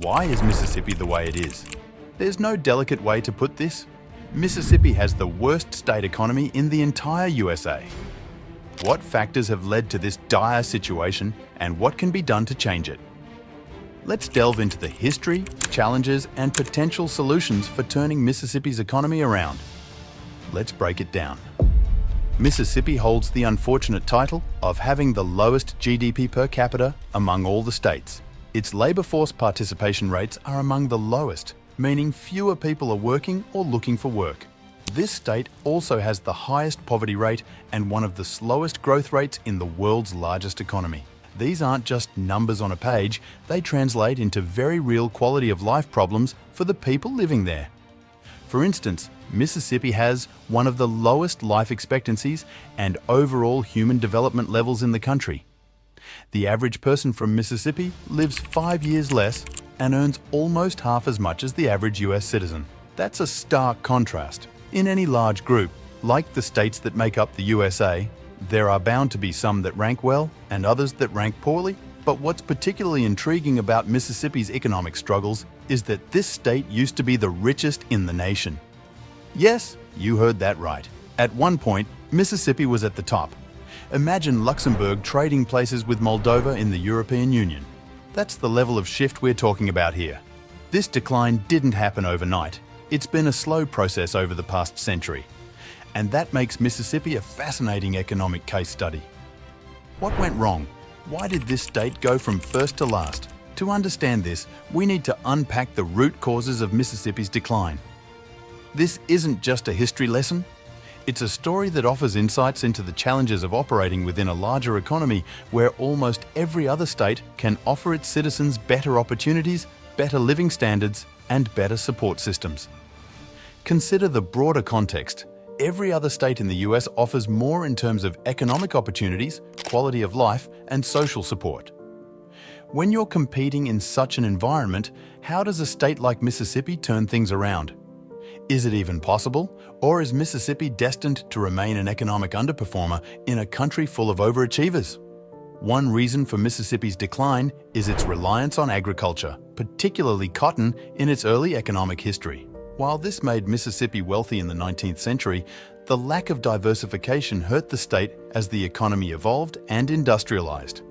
Why is Mississippi the way it is? There's no delicate way to put this. Mississippi has the worst state economy in the entire USA. What factors have led to this dire situation and what can be done to change it? Let's delve into the history, challenges, and potential solutions for turning Mississippi's economy around. Let's break it down. Mississippi holds the unfortunate title of having the lowest GDP per capita among all the states. Its labor force participation rates are among the lowest, meaning fewer people are working or looking for work. This state also has the highest poverty rate and one of the slowest growth rates in the world's largest economy. These aren't just numbers on a page, they translate into very real quality of life problems for the people living there. For instance, Mississippi has one of the lowest life expectancies and overall human development levels in the country. The average person from Mississippi lives 5 years less and earns almost half as much as the average US citizen. That's a stark contrast. In any large group, like the states that make up the USA, there are bound to be some that rank well and others that rank poorly. But what's particularly intriguing about Mississippi's economic struggles is that this state used to be the richest in the nation. Yes, you heard that right. At one point, Mississippi was at the top. Imagine Luxembourg trading places with Moldova in the European Union. That's the level of shift we're talking about here. This decline didn't happen overnight. It's been a slow process over the past century. And that makes Mississippi a fascinating economic case study. What went wrong? Why did this state go from first to last? To understand this, we need to unpack the root causes of Mississippi's decline. This isn't just a history lesson. It's a story that offers insights into the challenges of operating within a larger economy where almost every other state can offer its citizens better opportunities, better living standards, and better support systems. Consider the broader context. Every other state in the US offers more in terms of economic opportunities, quality of life, and social support. When you're competing in such an environment, how does a state like Mississippi turn things around? Is it even possible, or is Mississippi destined to remain an economic underperformer in a country full of overachievers? One reason for Mississippi's decline is its reliance on agriculture, particularly cotton, in its early economic history. While this made Mississippi wealthy in the 19th century, the lack of diversification hurt the state as the economy evolved and industrialized.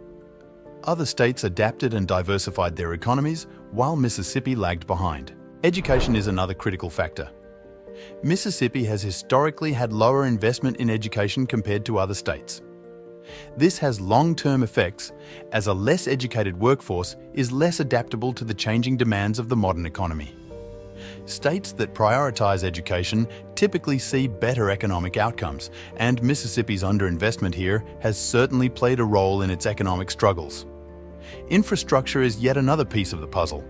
Other states adapted and diversified their economies, while Mississippi lagged behind. Education is another critical factor. Mississippi has historically had lower investment in education compared to other states. This has long-term effects, as a less educated workforce is less adaptable to the changing demands of the modern economy. States that prioritize education typically see better economic outcomes, and Mississippi's underinvestment here has certainly played a role in its economic struggles. Infrastructure is yet another piece of the puzzle.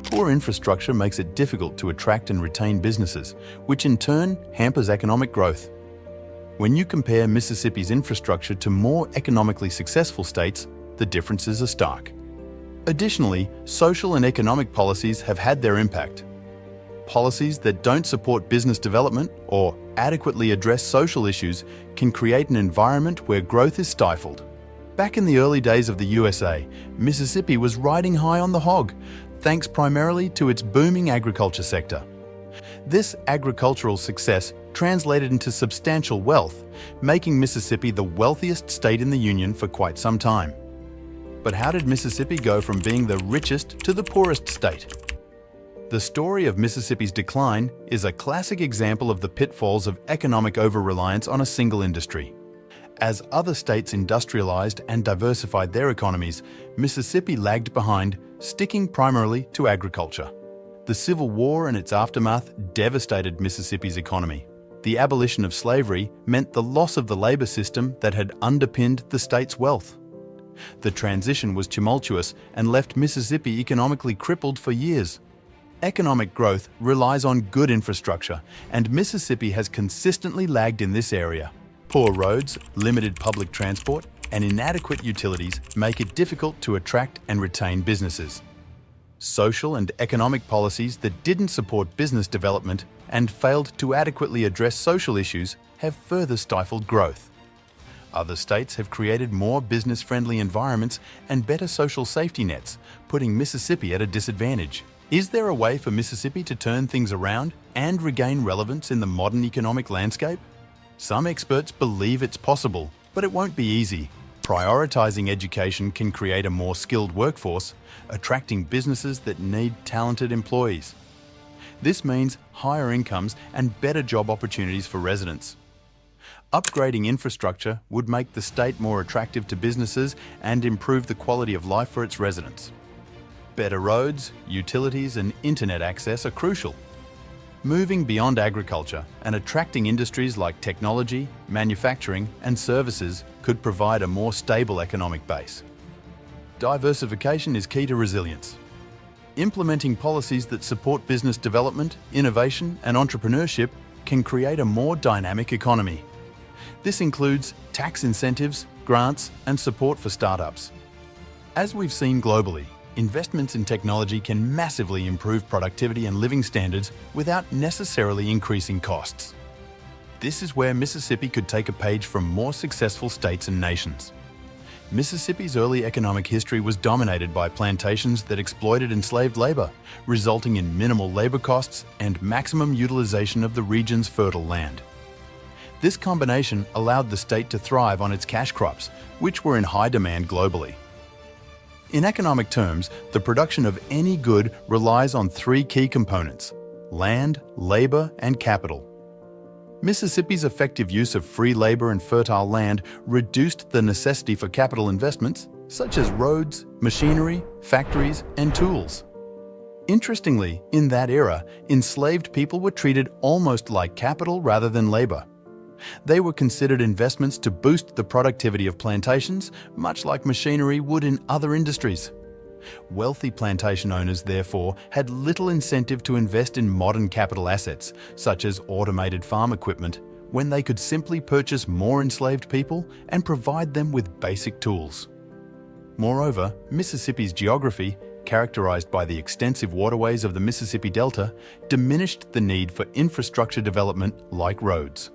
Poor infrastructure makes it difficult to attract and retain businesses, which in turn hampers economic growth. When you compare Mississippi's infrastructure to more economically successful states, the differences are stark. Additionally, social and economic policies have had their impact. Policies that don't support business development or adequately address social issues can create an environment where growth is stifled. Back in the early days of the USA, Mississippi was riding high on the hog, thanks primarily to its booming agriculture sector. This agricultural success translated into substantial wealth, making Mississippi the wealthiest state in the Union for quite some time. But how did Mississippi go from being the richest to the poorest state? The story of Mississippi's decline is a classic example of the pitfalls of economic over-reliance on a single industry. As other states industrialized and diversified their economies, Mississippi lagged behind, sticking primarily to agriculture. The Civil War and its aftermath devastated Mississippi's economy. The abolition of slavery meant the loss of the labor system that had underpinned the state's wealth. The transition was tumultuous and left Mississippi economically crippled for years. Economic growth relies on good infrastructure, and Mississippi has consistently lagged in this area. Poor roads, limited public transport, and inadequate utilities make it difficult to attract and retain businesses. Social and economic policies that didn't support business development and failed to adequately address social issues have further stifled growth. Other states have created more business-friendly environments and better social safety nets, putting Mississippi at a disadvantage. Is there a way for Mississippi to turn things around and regain relevance in the modern economic landscape? Some experts believe it's possible, but it won't be easy. Prioritizing education can create a more skilled workforce, attracting businesses that need talented employees. This means higher incomes and better job opportunities for residents. Upgrading infrastructure would make the state more attractive to businesses and improve the quality of life for its residents. Better roads, utilities, and internet access are crucial. Moving beyond agriculture and attracting industries like technology, manufacturing, and services could provide a more stable economic base. Diversification is key to resilience. Implementing policies that support business development, innovation, and entrepreneurship can create a more dynamic economy. This includes tax incentives, grants, and support for startups. As we've seen globally, investments in technology can massively improve productivity and living standards without necessarily increasing costs. This is where Mississippi could take a page from more successful states and nations. Mississippi's early economic history was dominated by plantations that exploited enslaved labor, resulting in minimal labor costs and maximum utilization of the region's fertile land. This combination allowed the state to thrive on its cash crops, which were in high demand globally. In economic terms, the production of any good relies on three key components: land, labor, and capital. Mississippi's effective use of free labor and fertile land reduced the necessity for capital investments, such as roads, machinery, factories, and tools. Interestingly, in that era, enslaved people were treated almost like capital rather than labor. They were considered investments to boost the productivity of plantations, much like machinery would in other industries. Wealthy plantation owners, therefore, had little incentive to invest in modern capital assets, such as automated farm equipment, when they could simply purchase more enslaved people and provide them with basic tools. Moreover, Mississippi's geography, characterized by the extensive waterways of the Mississippi Delta, diminished the need for infrastructure development like roads.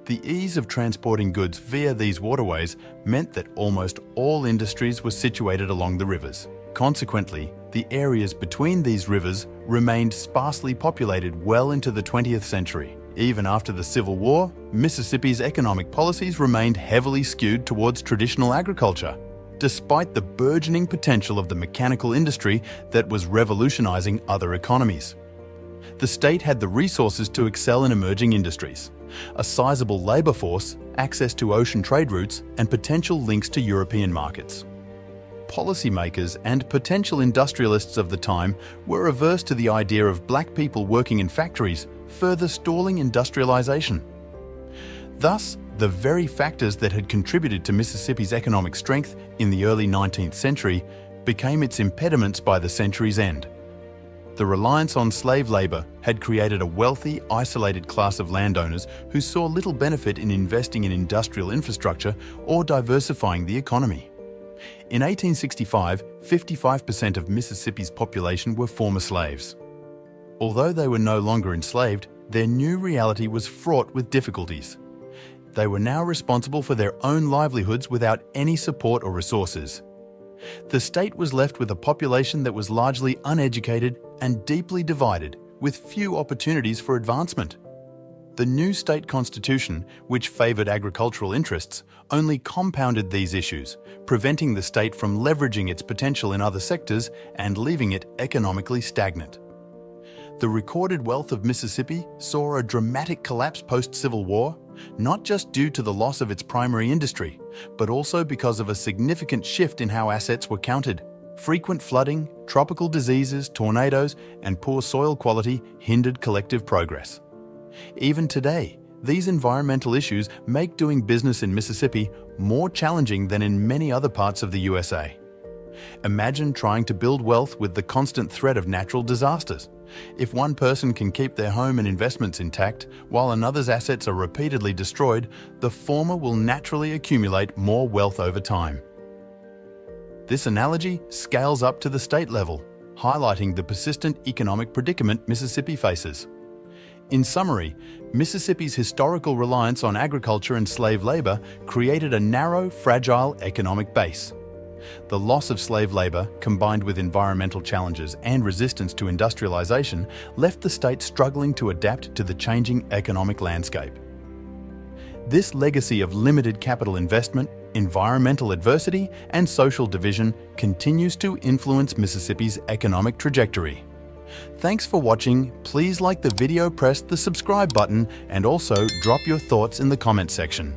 The ease of transporting goods via these waterways meant that almost all industries were situated along the rivers. Consequently, the areas between these rivers remained sparsely populated well into the 20th century. Even after the Civil War, Mississippi's economic policies remained heavily skewed towards traditional agriculture, despite the burgeoning potential of the mechanical industry that was revolutionizing other economies. The state had the resources to excel in emerging industries, a sizable labor force, access to ocean trade routes, and potential links to European markets. Policymakers and potential industrialists of the time were averse to the idea of black people working in factories, further stalling industrialization. Thus, the very factors that had contributed to Mississippi's economic strength in the early 19th century became its impediments by the century's end. The reliance on slave labor had created a wealthy, isolated class of landowners who saw little benefit in investing in industrial infrastructure or diversifying the economy. In 1865, 55% of Mississippi's population were former slaves. Although they were no longer enslaved, their new reality was fraught with difficulties. They were now responsible for their own livelihoods without any support or resources. The state was left with a population that was largely uneducated and deeply divided, with few opportunities for advancement. The new state constitution, which favoured agricultural interests, only compounded these issues, preventing the state from leveraging its potential in other sectors and leaving it economically stagnant. The recorded wealth of Mississippi saw a dramatic collapse post-Civil War, not just due to the loss of its primary industry, but also because of a significant shift in how assets were counted. Frequent flooding, tropical diseases, tornadoes, and poor soil quality hindered collective progress. Even today, these environmental issues make doing business in Mississippi more challenging than in many other parts of the USA. Imagine trying to build wealth with the constant threat of natural disasters. If one person can keep their home and investments intact, while another's assets are repeatedly destroyed, the former will naturally accumulate more wealth over time. This analogy scales up to the state level, highlighting the persistent economic predicament Mississippi faces. In summary, Mississippi's historical reliance on agriculture and slave labor created a narrow, fragile economic base. The loss of slave labor, combined with environmental challenges and resistance to industrialization, left the state struggling to adapt to the changing economic landscape. This legacy of limited capital investment, environmental adversity, and social division continues to influence Mississippi's economic trajectory. Thanks for watching. Please like the video, press the subscribe button, and also drop your thoughts in the comment section.